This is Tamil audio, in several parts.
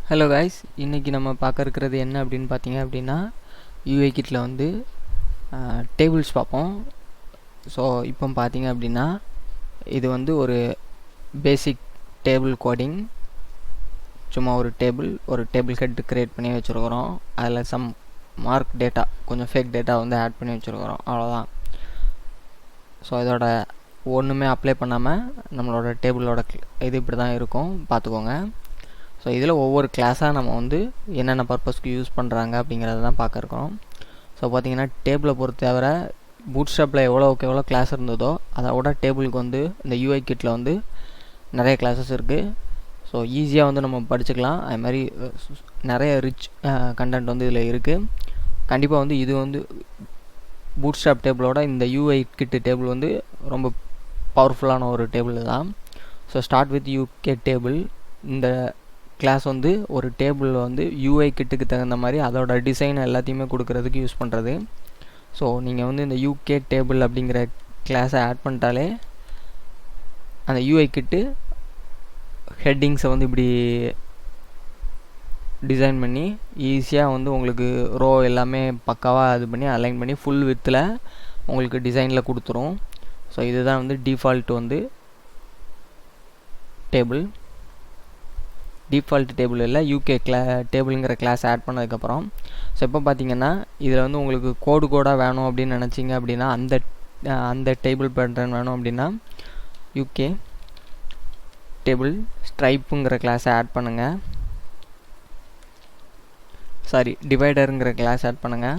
ஹலோ கைஸ், இன்றைக்கி நம்ம பார்க்க இருக்கிறது என்ன அப்படின்னு பார்த்தீங்க அப்படின்னா யூஐ கிட்டில் வந்து டேபிள்ஸ் பார்ப்போம். ஸோ இப்போ பார்த்தீங்க அப்படின்னா இது வந்து ஒரு பேசிக் டேபிள் கோடிங். சும்மா ஒரு டேபிள் ஹெட் க்ரியேட் பண்ணி வச்சுருக்குறோம். அதில் சம் மார்க் டேட்டா, கொஞ்சம் ஃபேக் டேட்டா வந்து ஆட் பண்ணி வச்சுருக்குறோம், அவ்வளோதான். ஸோ இதோட ஒன்றுமே அப்ளை பண்ணாமல் நம்மளோட டேபிளோட இது இப்படி தான் இருக்கும், பார்த்துக்கோங்க. ஸோ இதில் ஒவ்வொரு கிளாஸாக நம்ம வந்து என்னென்ன பர்பஸ்க்கு யூஸ் பண்ணுறாங்க அப்படிங்கிறத தான் பார்க்க இருக்கோம். ஸோ பார்த்திங்கன்னா டேபிளை பொறுத்தவரை பூட்ஸ்ட்ராப்பில் எவ்வளோ கிளாஸ் இருந்ததோ அதை விட டேபிளுக்கு வந்து இந்த யூஐ கிட்டில் வந்து நிறைய கிளாஸஸ் இருக்குது. ஸோ ஈஸியாக வந்து நம்ம படிச்சுக்கலாம். அது மாதிரி நிறைய ரிச் கண்டென்ட் வந்து இதில் இருக்குது. கண்டிப்பாக வந்து இது வந்து பூட்ஸ்ட்ராப் டேபிளோட இந்த யூஐ கிட்டு டேபிள் வந்து ரொம்ப பவர்ஃபுல்லான ஒரு டேபிள் தான். So start with UK table. இந்த கிளாஸ் வந்து ஒரு டேபிள் வந்து யூஐ கிட்டுக்கு தகுந்த மாதிரி அதோட டிசைன் எல்லாத்தையுமே கொடுக்கறதுக்கு யூஸ் பண்ணுறது. ஸோ நீங்கள் வந்து இந்த யூகே டேபிள் அப்படிங்கிற கிளாஸை ஆட் பண்ணிட்டாலே அந்த யூஐ கிட்டு ஹெட்டிங்ஸை வந்து இப்படி டிசைன் பண்ணி ஈஸியாக வந்து உங்களுக்கு ரோ எல்லாமே பக்காவாக இது பண்ணி அலைன் பண்ணி ஃபுல் வித்தில் உங்களுக்கு டிசைனில் கொடுத்துரும். ஸோ இதுதான் வந்து டிஃபால்ட் வந்து டிஃபால்ட் டேபிள் இல்லை, யூகே டேபிளுங்கிற கிளாஸ் ஆட் பண்ணதுக்கப்புறம். ஸோ இப்போ பார்த்தீங்கன்னா இதில் வந்து உங்களுக்கு கோடாக வேணும் அப்படின்னு நினச்சிங்க அப்படின்னா அந்த டேபிள் பேட்டர்ன் வேணும் அப்படின்னா யூகே டேபிள் ஸ்ட்ரைப்புங்கிற கிளாஸை ஆட் பண்ணுங்கள். டிவைடருங்கிற கிளாஸ் ஆட் பண்ணுங்கள்.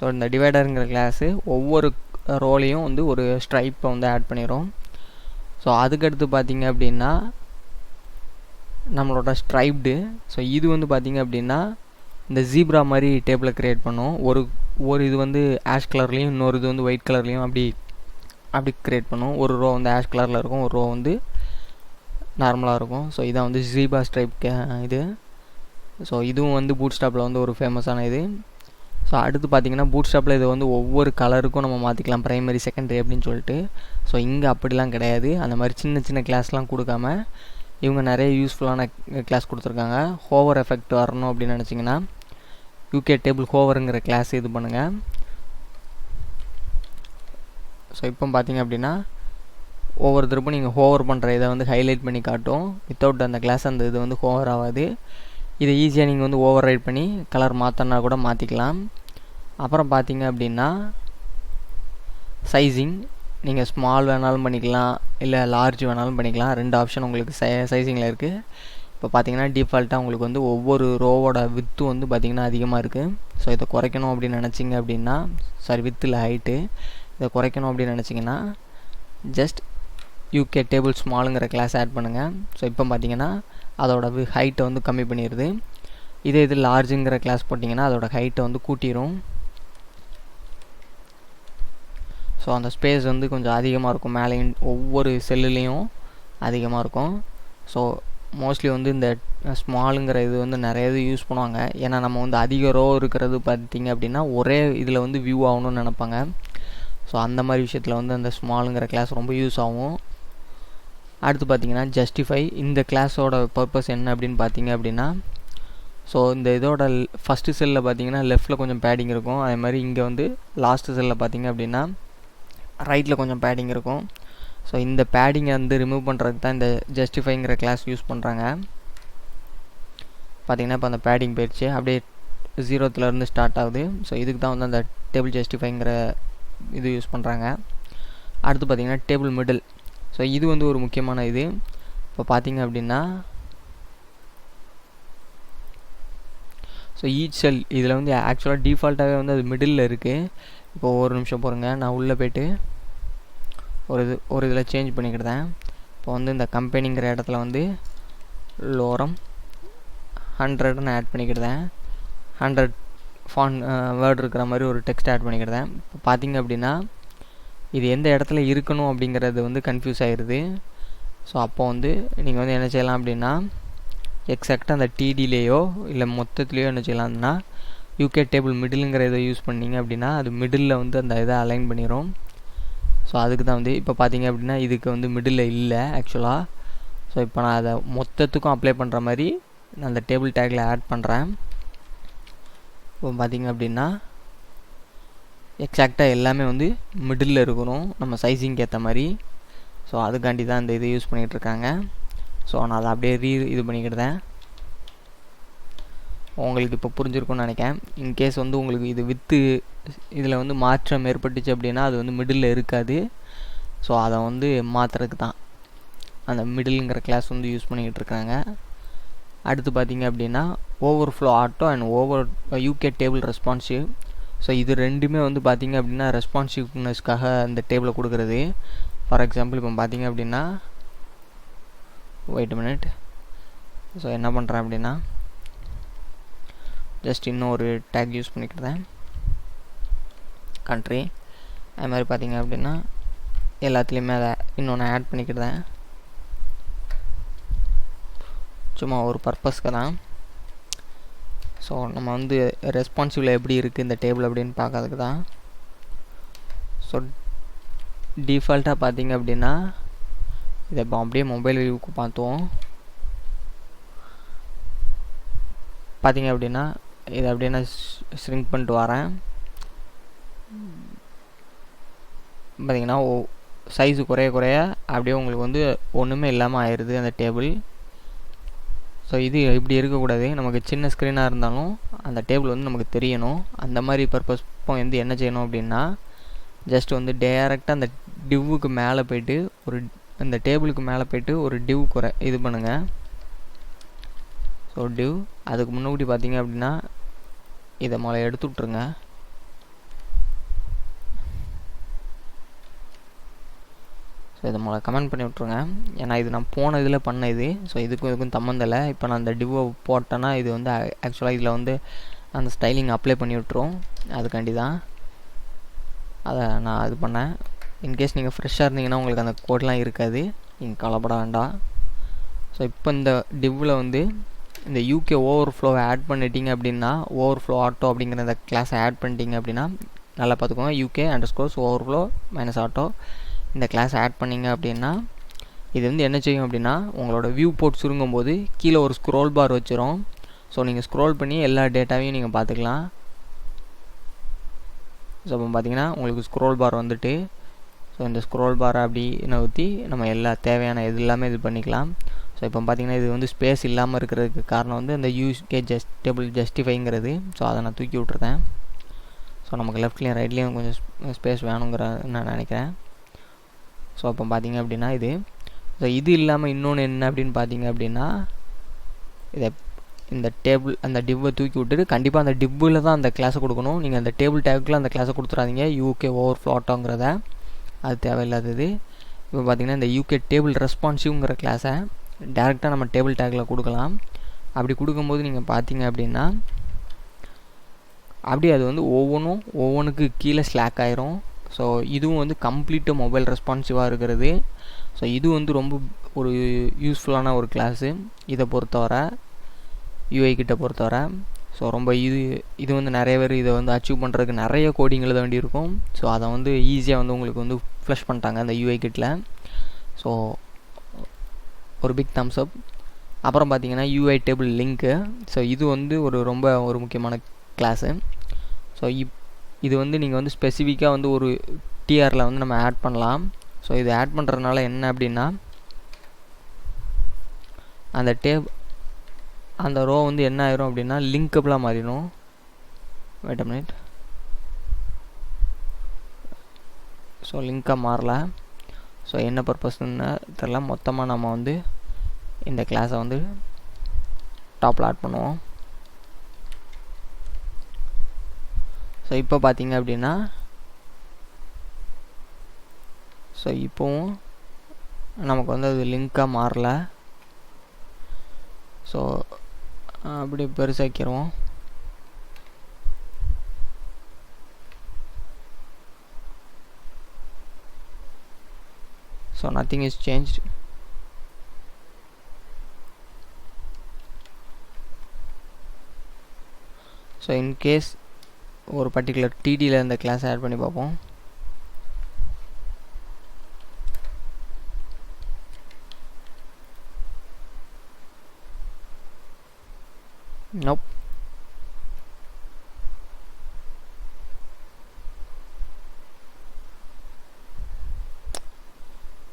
ஸோ இந்த டிவைடருங்கிற கிளாஸு ஒவ்வொரு ரோலையும் வந்து ஒரு ஸ்ட்ரைப்பை வந்து ஆட் பண்ணிடும். ஸோ அதுக்கடுத்து பார்த்திங்க அப்படின்னா நம்மளோட ஸ்ட்ரைப்டு. ஸோ இது வந்து பார்த்திங்க அப்படின்னா இந்த ஜீப்ரா மாதிரி டேபிளை க்ரியேட் பண்ணும். ஒரு இது வந்து ஆஷ் கலர்லேயும் இன்னொரு இது வந்து ஒயிட் கலர்லேயும் அப்படி க்ரியேட் பண்ணும். ஒரு ரோ வந்து ஆஷ் கலரில் இருக்கும், ஒரு ரோ வந்து நார்மலாக இருக்கும். ஸோ இதான் வந்து ஜீப்ரா ஸ்ட்ரைப் இது. ஸோ இதுவும் வந்து பூட்ஸ்ட்ராப்பில் வந்து ஒரு ஃபேமஸான இது. ஸோ அடுத்து பார்த்திங்கன்னா பூட்ஸ்ட்ராப்பில் இது வந்து ஒவ்வொரு கலருக்கும் நம்ம மாற்றிக்கலாம், ப்ரைமரி செகண்டரி அப்படின்னு சொல்லிட்டு. ஸோ இங்கே அப்படிலாம் கிடையாது. அந்த மாதிரி சின்ன கிளாஸ்லாம் கொடுக்காம இவங்க நிறைய யூஸ்ஃபுல்லான கிளாஸ் கொடுத்துருக்காங்க. ஹோவர் எஃபெக்ட் வரணும் அப்படின்னு நினச்சிங்கன்னா யூகே டேபிள் ஹோவருங்கிற கிளாஸ் இது பண்ணுங்கள். ஸோ இப்போ பார்த்திங்க அப்படின்னா ஒவ்வொரு திருப்பும் நீங்கள் ஹோவர் பண்ணுற இதை வந்து ஹைலைட் பண்ணி காட்டும். வித்தவுட் அந்த கிளாஸ் அந்த இது வந்து ஹோவர் ஆகாது. இதை ஈஸியாக நீங்கள் வந்து ஓவர் ரைட் பண்ணி கலர் மாற்றினா கூட மாற்றிக்கலாம். அப்புறம் பார்த்தீங்க அப்படின்னா சைஸிங், நீங்கள் ஸ்மால் வேணாலும் பண்ணிக்கலாம், இல்லை லார்ஜ் வேணாலும் பண்ணிக்கலாம். 2 ஆப்ஷன் உங்களுக்கு சைஸிங்கில் இருக்குது. இப்போ பார்த்தீங்கன்னா டிஃபால்ட்டாக உங்களுக்கு வந்து ஒவ்வொரு ரோவோட வித்து வந்து பார்த்திங்கன்னா அதிகமாக இருக்குது. ஸோ இதை குறைக்கணும் அப்படின்னு நினச்சிங்க அப்படின்னா வித்தில் ஹைட்டு இதை குறைக்கணும் அப்படின்னு நினச்சிங்கன்னா ஜஸ்ட் யூகே டேபிள் ஸ்மாலுங்கிற கிளாஸ் ஆட் பண்ணுங்கள். ஸோ இப்போ பார்த்தீங்கன்னா அதோட ஹைட்டை வந்து கம்மி பண்ணிடுது. இது லார்ஜுங்கிற கிளாஸ் போட்டிங்கன்னா அதோட ஹைட்டை வந்து கூட்டிடும். ஸோ அந்த ஸ்பேஸ் வந்து கொஞ்சம் அதிகமாக இருக்கும், மேலே ஒவ்வொரு செல்லுலேயும் அதிகமாக இருக்கும். ஸோ மோஸ்ட்லி வந்து இந்த ஸ்மாலுங்கிற இது வந்து நிறைய இது யூஸ் பண்ணுவாங்க. ஏன்னா நம்ம வந்து அதிக ரோ இருக்கிறது பார்த்திங்க அப்படின்னா ஒரே இதில் வந்து வியூ ஆகணும்னு நினைப்பாங்க. ஸோ அந்த மாதிரி விஷயத்தில் வந்து அந்த ஸ்மாலுங்கிற கிளாஸ் ரொம்ப யூஸ் ஆகும். அடுத்து பார்த்திங்கன்னா ஜஸ்டிஃபை. இந்த கிளாஸோட பர்பஸ் என்ன அப்படின்னு பார்த்தீங்க அப்படின்னா ஸோ இந்த இதோட ஃபஸ்ட்டு செல்லில் பார்த்தீங்கன்னா லெஃப்ட்டில் கொஞ்சம் பேடிங் இருக்கும். அதே மாதிரி இங்கே வந்து லாஸ்ட்டு செல்லில் பார்த்தீங்க அப்படின்னா ரைட்டில் கொஞ்சம் பேடிங் இருக்கும். ஸோ இந்த பேடிங்கை வந்து ரிமூவ் பண்ணுறதுக்கு தான் இந்த ஜஸ்டிஃபைங்கிற கிளாஸ் யூஸ் பண்ணுறாங்க. பார்த்திங்கன்னா இப்போ அந்த பேடிங் போயிடுச்சு, அப்படியே 0லேருந்து ஸ்டார்ட் ஆகுது. ஸோ இதுக்கு தான் வந்து அந்த டேபிள் ஜஸ்டிஃபைங்கிற இது யூஸ் பண்ணுறாங்க. அடுத்து பார்த்திங்கன்னா டேபிள் மிடில். ஸோ இது வந்து ஒரு முக்கியமான இது. இப்போ பார்த்தீங்க அப்படின்னா ஸோ ஈச் செல் இதில் வந்து ஆக்சுவலாக டிஃபால்ட்டாகவே வந்து அது மிடில் இருக்குது. இப்போ ஒரு நிமிஷம் போகிறேங்க, நான் உள்ளே போய்ட்டு ஒரு இதில் சேஞ்ச் பண்ணிக்கிட்டேன். இப்போ வந்து இந்த கம்பெனிங்கிற இடத்துல வந்து லோரம் 100ன்னு ஆட் பண்ணிக்கிட்டேன். 100 ஃபாண்ட் வேர்டு இருக்கிற மாதிரி ஒரு டெக்ஸ்ட் ஆட் பண்ணிக்கிட்டேன். இப்போ பார்த்தீங்க அப்படின்னா இது எந்த இடத்துல இருக்கணும் அப்படிங்கிறது வந்து கன்ஃபியூஸ் ஆகிடுது. ஸோ அப்போ வந்து நீங்கள் வந்து என்ன செய்யலாம் அப்படின்னா எக்ஸாக்டாக அந்த டிடிலேயோ இல்லை மொத்தத்துலேயோ என்ன செய்யலாம்னா யூகே டேபிள் மிடிலுங்கிற இதை யூஸ் பண்ணிங்க அப்படின்னா அது மிடிலில் வந்து அந்த இதை அலைன் பண்ணிடும். ஸோ அதுக்கு தான் வந்து இப்போ பார்த்தீங்க அப்படின்னா இதுக்கு வந்து மிடில் இல்லை ஆக்சுவலாக. ஸோ ஸோ இப்போ நான் அதை மொத்தத்துக்கும் அப்ளை பண்ணுற மாதிரி நான் அந்த டேபிள் டேக்கில் ஆட் பண்ணுறேன். இப்போ பார்த்திங்க அப்படின்னா எக்ஸாக்டாக எல்லாமே வந்து மிடில் இருக்கணும் நம்ம சைஸிங்க்கு ஏற்ற மாதிரி. ஸோ அதுக்காண்டி தான் இந்த இது யூஸ் பண்ணிகிட்ருக்காங்க. ஸோ நான் அதை அப்படியே இது பண்ணிக்கிட்டேன். உங்களுக்கு இப்போ புரிஞ்சிருக்கும்னு நினைக்கிறேன். இன்கேஸ் வந்து உங்களுக்கு இது வித்து இதில் வந்து மாற்றம் ஏற்பட்டுச்சு அப்படின்னா அது வந்து மிடில் இருக்காது. ஸோ அதை வந்து மாற்றுறதுக்கு தான் அந்த மிடிலுங்கிற கிளாஸ் வந்து யூஸ் பண்ணிக்கிட்டு இருக்காங்க. அடுத்து பார்த்திங்க அப்படின்னா overflow auto and UK table responsive. So இது ரெண்டுமே வந்து பார்த்திங்க அப்படின்னா ரெஸ்பான்சிவ்னஸ்க்காக அந்த டேபிளை கொடுக்குறது. ஃபார் எக்ஸாம்பிள் இப்போ பார்த்திங்க அப்படின்னா வெயிட் மினிட். ஸோ என்ன பண்ணுறேன் அப்படின்னா ஜஸ்ட் இன்னும் ஒரு டேக் யூஸ் பண்ணிக்கிட்டேன் கண்ட்ரி. அது மாதிரி பார்த்திங்க அப்படின்னா எல்லாத்துலேயுமே அதை இன்னொன்று ஆட் பண்ணிக்கிட்டேன் சும்மா ஒரு பர்பஸ்க்கு தான். ஸோ நம்ம வந்து ரெஸ்பான்சிவில் எப்படி இருக்குது இந்த டேபிள் அப்படின்னு பார்க்கறதுக்கு தான். ஸோ டிஃபால்ட்டாக பார்த்திங்க அப்படின்னா இதை இப்போ அப்படியே மொபைல் வியூவுக்கு பார்த்துவோம். பார்த்திங்க அப்படின்னா இதை அப்படியே நான் ஷ்ரிங்க் பண்ணிட்டு வரேன். பார்த்திங்கன்னா சைஸு குறைய அப்படியே உங்களுக்கு வந்து ஒன்றுமே இல்லாமல் ஆயிடுது அந்த டேபிள். ஸோ இது இப்படி இருக்கக்கூடாது. நமக்கு சின்ன ஸ்க்ரீனாக இருந்தாலும் அந்த டேபிள் வந்து நமக்கு தெரியணும். அந்த மாதிரி பர்பஸ் வந்து என்ன செய்யணும் அப்படின்னா ஜஸ்ட் வந்து டேரெக்டாக அந்த டிவ்வுக்கு மேலே போய்ட்டு இந்த டேபிளுக்கு மேலே போய்ட்டு ஒரு டிவ் இது பண்ணுங்கள். ஸோ டிவ் அதுக்கு முன்னாடி பார்த்தீங்க அப்படின்னா இதை முதல்ல எடுத்து விட்ருங்க. ஸோ இதை முதல்ல கமெண்ட் பண்ணி விட்ருங்க. ஏன்னா இது நான் போன இதில் பண்ண இது. ஸோ இதுக்கும் சம்மந்தம். இப்போ நான் அந்த டிவ்வை போட்டேன்னா இது வந்து ஆக்சுவலாக இதில் வந்து அந்த ஸ்டைலிங் அப்ளை பண்ணி விட்ருவோம். அதுக்காண்டி தான் அதை நான் இது பண்ணேன். இன்கேஸ் நீங்கள் ஃப்ரெஷ்ஷாக இருந்தீங்கன்னா உங்களுக்கு அந்த கோட்லாம் இருக்காது, நீங்கள் கவலைப்பட வேண்டாம். ஸோ இப்போ இந்த டிவ்வில் வந்து இந்த யூகே ஓவர்ஃப்ளோவை ஆட் பண்ணிட்டீங்க அப்படின்னா ஓவர்ஃப்ளோ ஆட்டோ அப்படிங்கிற இந்த கிளாஸை ஆட் பண்ணிட்டீங்க அப்படின்னா நல்லா பார்த்துக்கோங்க. UK underscores overflow minus auto இந்த கிளாஸ் ஆட் பண்ணிங்க அப்படின்னா இது வந்து என்ன செய்யும் அப்படின்னா உங்களோட வியூ போர்ட் சுருங்கும் போது கீழே ஒரு ஸ்க்ரோல் பார் வச்சிரும். ஸோ நீங்கள் ஸ்க்ரோல் பண்ணி எல்லா டேட்டாவையும் நீங்கள் பார்த்துக்கலாம். ஸோ இப்போ பார்த்தீங்கன்னா உங்களுக்கு ஸ்க்ரோல் பார் வந்துட்டு ஸோ இந்த ஸ்க்ரோல் பாரை அப்படி நவுத்தி நம்ம எல்லா தேவையான இது எல்லாமே இது பண்ணிக்கலாம். ஸோ இப்போ பார்த்தீங்கன்னா இது வந்து ஸ்பேஸ் இல்லாமல் இருக்கிறதுக்கு காரணம் வந்து அந்த யூகே டேபிள் ஜஸ்டிஃபைங்கிறது. ஸோ அதை நான் தூக்கி விட்ருந்தேன். ஸோ நமக்கு லெஃப்ட்லேயும் ரைட்லேயும் கொஞ்சம் ஸ்பேஸ் வேணுங்கிற நான் நினைக்கிறேன். ஸோ இப்போ பார்த்திங்க அப்படின்னா இது இல்லாமல் இன்னொன்று என்ன அப்படின்னு பார்த்தீங்க அப்படின்னா இந்த டேபிள் அந்த டிவ்வை தூக்கி விட்டுட்டு கண்டிப்பாக அந்த டிவ்வில் தான் அந்த கிளாஸை கொடுக்கணும். நீங்கள் அந்த டேபிள் டேக்குள்ள அந்த கிளாஸை கொடுத்துறாதீங்க. யூகே ஓவர்ஃப்ளோ ஆட்டோங்கிறத அது தேவையில்லாதது. இப்போ பார்த்திங்கன்னா இந்த யூகே டேபிள் ரெஸ்பான்சிவ்ங்கிற கிளாஸை டேரெக்டாக நம்ம டேபிள் டேக்கில் கொடுக்கலாம். அப்படி கொடுக்கும்போது நீங்கள் பார்த்தீங்க அப்படின்னா அப்படியே அது வந்து ஒவ்வொன்றுக்கு கீழே ஸ்லாக் ஆயிரும். ஸோ இதுவும் வந்து கம்ப்ளீட்டாக மொபைல் ரெஸ்பான்சிவாக இருக்கிறது. ஸோ இது வந்து ரொம்ப ஒரு யூஸ்ஃபுல்லான ஒரு கிளாஸு இதை பொறுத்தவரை, யூஐ கிட்ட பொறுத்தவரை. ஸோ ரொம்ப இது வந்து நிறைய பேர் இதை வந்து அச்சீவ் பண்ணுறதுக்கு நிறைய கோடிங் எழுத வேண்டியிருக்கும். ஸோ அதை வந்து ஈஸியாக வந்து உங்களுக்கு வந்து ஃப்ளஷ் பண்ணிட்டாங்க அந்த யூஐ கிட்டில். ஸோ ஒரு பிக் தம்ஸ் அப். அப்புறம் பார்த்தீங்கன்னா யூஐ டேபிள் லிங்க்கு. ஸோ இது வந்து ரொம்ப ஒரு முக்கியமான கிளாஸு. ஸோ இது வந்து நீங்கள் வந்து ஸ்பெசிஃபிக்காக வந்து ஒரு டிஆரில் வந்து நம்ம ஆட் பண்ணலாம். ஸோ இது ஆட் பண்ணுறதுனால என்ன அப்படின்னா அந்த ரோ வந்து என்ன ஆயிரும் அப்படின்னா லிங்கபிளாக மாறிடும். Wait a minute. ஸோ லிங்காக மாறல. ஸோ என்ன பர்பஸ்ன்னு தெரியல. மொத்தமாக நம்ம வந்து இந்த கிளாஸை வந்து டாப்பில் ஆட் பண்ணுவோம். ஸோ இப்போ பார்த்தீங்க அப்படின்னா ஸோ இப்போவும் நமக்கு வந்து அது லிங்காக மாறல. ஸோ அப்படி பெருசாக்கிடுவோம். So nothing is changed. So in case ஒரு பர்டிகுலர் டிடியில் இந்த கிளாஸ் ஆட் பண்ணி பார்ப்போம். Nope.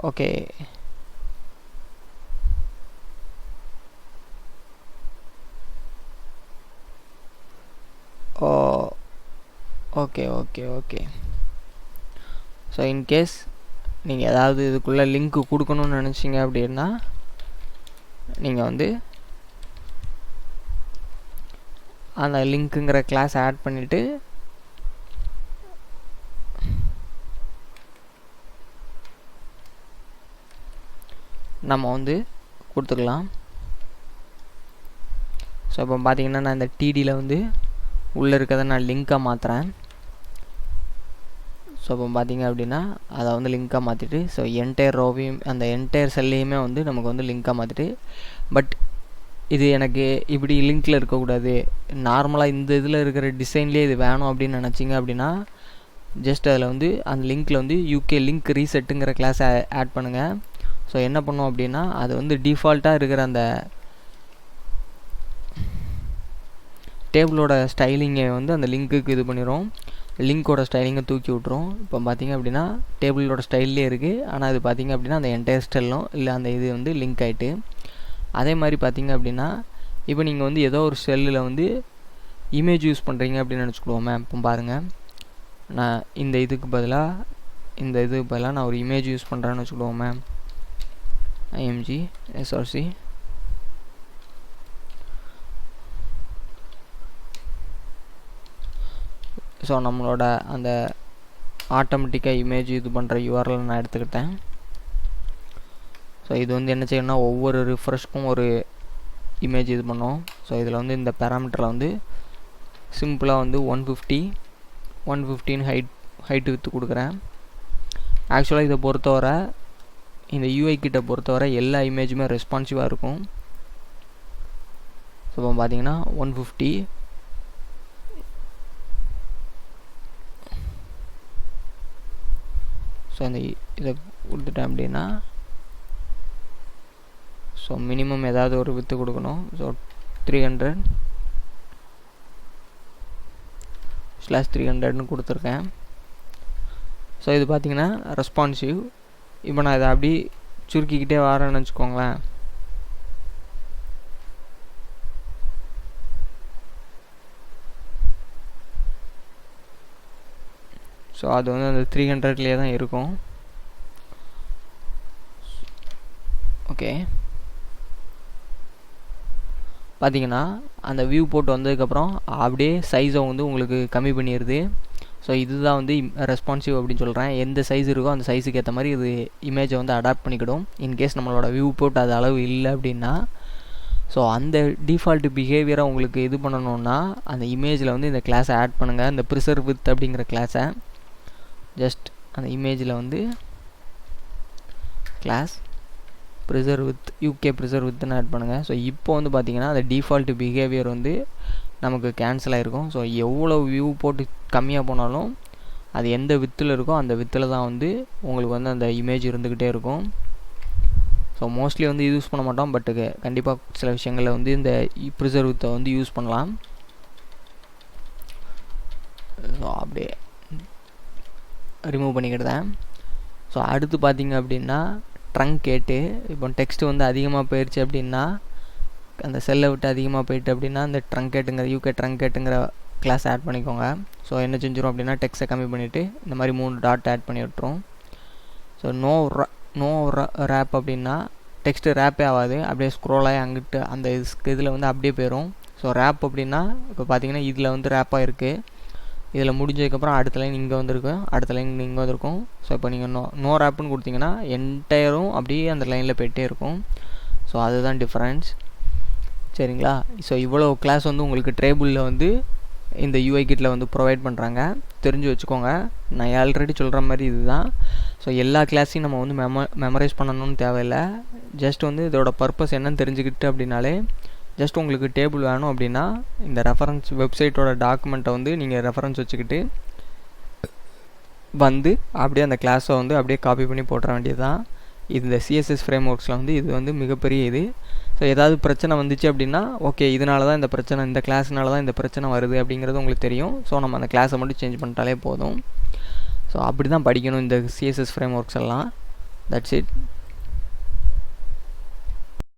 Okay, oh okay okay okay. So in case நீங்கள் ஏதாவது இதுக்குள்ளே லிங்க்கு கொடுக்கணுன்னு நினச்சிங்க அப்படின்னா நீங்கள் வந்து அந்த லிங்க்குங்கிற கிளாஸ் ஆட் பண்ணிவிட்டு நம்ம வந்து கொடுத்துக்கலாம். ஸோ இப்போ பார்த்தீங்கன்னா நான் இந்த டிடியில் வந்து உள்ளே இருக்கிறத நான் லிங்காக மாற்றுறேன். ஸோ இப்போ பார்த்தீங்க அப்படின்னா அதை வந்து லிங்காக மாற்றிட்டு, ஸோ என்டையர் ரோவையும் அந்த என்டையர் செல்லையுமே வந்து நமக்கு வந்து லிங்காக மாற்றிட்டு, பட் இது எனக்கு இப்படி லிங்க்கில் இருக்கக்கூடாது, நார்மலாக இந்த இதில் இருக்கிற டிசைன்லேயே இது வேணும் அப்படின்னு நினச்சிங்க அப்படின்னா ஜஸ்ட் அதில் வந்து அந்த லிங்க்கில் வந்து யூகே லிங்க் ரீசெட்டுங்கிற கிளாஸை ஆட் பண்ணுங்கள். ஸோ என்ன பண்ணோம் அப்படின்னா அது வந்து டிஃபால்ட்டாக இருக்கிற அந்த டேபிளோட ஸ்டைலிங்கை வந்து அந்த லிங்க்குக்கு இது பண்ணிடும், லிங்க்கோட ஸ்டைலிங்கை தூக்கி விட்ரும். இப்போ பார்த்திங்க அப்படின்னா டேபிளோட ஸ்டைல்லே இருக்குது, ஆனால் அது பார்த்திங்க அப்படின்னா அந்த என்டையர் ஸ்டைலும் இல்லை அந்த இது வந்து லிங்க் ஆகிட்டு. அதே மாதிரி பார்த்திங்க அப்படின்னா இப்போ நீங்கள் வந்து ஏதோ ஒரு செல்லில் வந்து இமேஜ் யூஸ் பண்ணுறீங்க அப்படின்னு நினச்சிக்கிடுவோமே. இப்போ பாருங்கள், நான் இந்த இதுக்கு பதிலாக நான் ஒரு இமேஜ் யூஸ் பண்ணுறேன்னு வச்சுக்கிடுவோமே. img src. ஸோ நம்மளோட அந்த ஆட்டோமேட்டிக்காக இமேஜ் இது பண்ணுற URL நான் எடுத்துக்கிட்டேன். ஸோ இது வந்து என்ன செய்யணும்னா ஒவ்வொரு ரிஃப்ரெஷ்க்கும் ஒரு இமேஜ் இது பண்ணோம். ஸோ இதில் வந்து இந்த பேராமீட்டரில் வந்து சிம்பிளாக வந்து 115 ஹைட் வித்து கொடுக்குறேன். ஆக்சுவலாக இதை பொறுத்தவரை இந்த UI கிட்ட பொறுத்தவரை எல்லா இமேஜுமே ரெஸ்பான்சிவாக இருக்கும். ஸோ இப்போ பார்த்தீங்கன்னா 150. ஸோ இந்த இதை கொடுத்துட்டேன் அப்படின்னா ஸோ மினிமம் ஏதாவது ஒரு வித்து கொடுக்கணும். ஸோ 300/300ன்னு கொடுத்துருக்கேன். ஸோ இது பார்த்திங்கன்னா ரெஸ்பான்சிவ். இப்போ நான் இதை அப்படி சுருக்கிக்கிட்டே வரேன்னு வச்சுக்கோங்களேன். ஸோ அது வந்து அந்த 300லேயே தான் இருக்கும். ஓகே, பார்த்தீங்கன்னா அந்த வியூ போட்டு வந்ததுக்கப்புறம் அப்படியே சைஸை வந்து உங்களுக்கு கம்மி பண்ணிடுது. ஸோ இதுதான் வந்து ரெஸ்பான்சிவ் அப்படின்னு சொல்கிறேன். எந்த சைஸ் இருக்கோ அந்த சைஸுக்கு ஏற்ற மாதிரி இது இமேஜை வந்து அடாப்ட் பண்ணிக்கிடும். இன்கேஸ் நம்மளோட வியூ போட்டு அது அளவு இல்லை அப்படின்னா ஸோ அந்த டிஃபால்ட் பிஹேவியரை உங்களுக்கு இது பண்ணணுன்னா அந்த இமேஜில் வந்து இந்த கிளாஸை ஆட் பண்ணுங்கள். இந்த ப்ரிசர்வ் வித் அப்படிங்கிற கிளாஸை ஜஸ்ட் அந்த இமேஜில் வந்து class preserve width UK preserve வித்னு ஆட் பண்ணுங்கள். ஸோ இப்போ வந்து பார்த்திங்கன்னா அந்த டிஃபால்ட் பிஹேவியர் வந்து நமக்கு கேன்சல் ஆகிருக்கும். ஸோ எவ்வளோ வியூ போட்டு கம்மியாக போனாலும் அது எந்த வித்தில் இருக்கோ அந்த வித்தில் தான் வந்து உங்களுக்கு வந்து அந்த இமேஜ் இருந்துக்கிட்டே இருக்கும். ஸோ மோஸ்ட்லி வந்து யூஸ் பண்ண மாட்டோம், பட் கண்டிப்பாக சில விஷயங்களில் வந்து இந்த ப்ரிசர்வ் வித்தை வந்து யூஸ் பண்ணலாம். ஸோ அப்படியே ரிமூவ் பண்ணிக்கிட்டேன். ஸோ அடுத்து பார்த்திங்க அப்படின்னா ட்ரங்கேட்டு. இப்போ டெக்ஸ்ட்டு வந்து அதிகமாக போயிடுச்சு அப்படின்னா அந்த செல்லை விட்டு அதிகமாக போயிட்டு அப்படின்னா அந்த ட்ரங்கேட்டுங்கிற யூகே ட்ரங்கேட்டுங்கிற கிளாஸ் ஆட் பண்ணிக்கோங்க. ஸோ என்ன செஞ்சிடும் அப்படின்னா டெக்ஸ்ட்டை கம்மி பண்ணிவிட்டு இந்த மாதிரி 3 டாட் ஆட் பண்ணி விட்டுரும். ஸோ நோ ரேப் அப்படின்னா டெக்ஸ்ட்டு ரேப்பே ஆகாது, அப்படியே ஸ்க்ரோலாகி அங்கிட்டு அந்த இதில் வந்து அப்படியே போயிடும். ஸோ ரேப் அப்படின்னா இப்போ பார்த்தீங்கன்னா இதில் வந்து ரேப்பாக இருக்குது, இதில் முடிஞ்சதுக்கப்புறம் அடுத்த லைன் இங்கே வந்திருக்கும், அடுத்த லைன் இங்கே வந்திருக்கும். ஸோ இப்போ நீங்கள் நோ ரேப்புன்னு கொடுத்தீங்கன்னா என்டையரும் அப்படியே அந்த லைனில் போயிட்டே இருக்கும். ஸோ அதுதான் டிஃப்ரென்ஸ். சரிங்களா? ஸோ இவ்வளோ கிளாஸ் வந்து உங்களுக்கு ட்ரேபிளில் வந்து இந்த UI கிட்டில் வந்து ப்ரொவைட் பண்ணுறாங்க, தெரிஞ்சு வச்சுக்கோங்க. நான் ஆல்ரெடி சொல்கிற மாதிரி இதுதான். ஸோ எல்லா கிளாஸையும் நம்ம வந்து மெமரைஸ் பண்ணணும்னு தேவையில்லை. ஜஸ்ட் வந்து இதோட பர்பஸ் என்னன்னு தெரிஞ்சுக்கிட்டு அப்படின்னாலே ஜஸ்ட் உங்களுக்கு டேபிள் வேணும் அப்படின்னா இந்த ரெஃபரன்ஸ் வெப்சைட்டோட டாக்குமெண்ட்டை வந்து நீங்கள் ரெஃபரன்ஸ் வச்சுக்கிட்டு வந்து அப்படியே அந்த கிளாஸை வந்து அப்படியே காப்பி பண்ணி போட்டுற வேண்டியது தான். இந்த CSS ஃப்ரேம் ஒர்க்ஸில் வந்து இது வந்து மிகப்பெரிய இது. ஸோ ஏதாவது பிரச்சனை வந்துச்சு அப்படின்னா ஓகே இதனால தான் இந்த பிரச்சனை, இந்த கிளாஸ்னால தான் இந்த பிரச்சனை வருது அப்படிங்கிறது உங்களுக்கு தெரியும். ஸோ நம்ம அந்த கிளாஸை மட்டும் சேஞ்ச் பண்ணிட்டாலே போதும். ஸோ அப்படி தான் படிக்கணும் இந்த சிஎஸ்எஸ் ஃப்ரேம் ஒர்க்ஸ் எல்லாம். That's it.